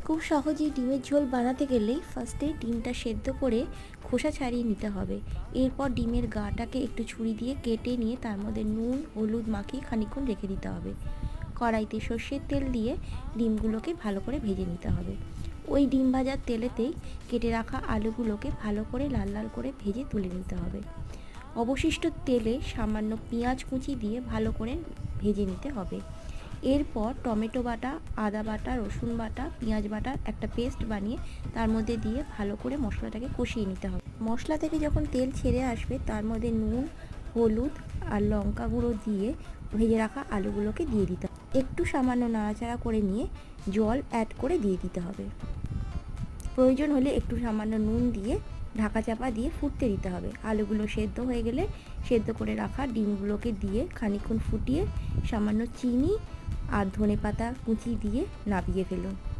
খুব সহজেই ডিমের ঝোল বানাতে গেলে ফার্স্টে ডিমটা সেদ্ধ করে খোসা ছাড়িয়ে নিতে হবে। এরপর ডিমের গাটাকে একটু ছুরি দিয়ে কেটে নিয়ে তার মধ্যে নুন হলুদ মাখিয়ে খানিকক্ষণ রেখে দিতে হবে। কড়াইতে সর্ষের তেল দিয়ে ডিমগুলোকে ভালো করে ভেজে নিতে হবে। ওই ডিম ভাজার তেলেতেই কেটে রাখা আলুগুলোকে ভালো করে লাল লাল করে ভেজে তুলে নিতে হবে। অবশিষ্ট তেলে সামান্য পেঁয়াজ কুচি দিয়ে ভালো করে ভেজে নিতে হবে। এরপর টমেটো বাটা, আদা বাটা, রসুন বাটা, পেঁয়াজ বাটার একটা পেস্ট বানিয়ে তার মধ্যে দিয়ে ভালো করে মশলাটাকে কষিয়ে নিতে হবে। মশলা থেকে যখন তেল ছেড়ে আসবে তার মধ্যে নুন হলুদ আর লঙ্কা গুঁড়ো দিয়ে ভেজে রাখা আলুগুলোকে দিয়ে দিতে হবে। একটু সামান্য নাড়াচাড়া করে নিয়ে জল অ্যাড করে দিয়ে দিতে হবে। প্রয়োজন হলে একটু সামান্য নুন দিয়ে ঢাকা চাপা দিয়ে ফুটতে দিতে হবে। আলুগুলো সেদ্ধ হয়ে গেলে সেদ্ধ করে রাখা ডিমগুলোকে দিয়ে খানিকক্ষণ ফুটিয়ে সামান্য চিনি আর ধনেপাতা কুচি দিয়ে নামিয়ে ফেলুন।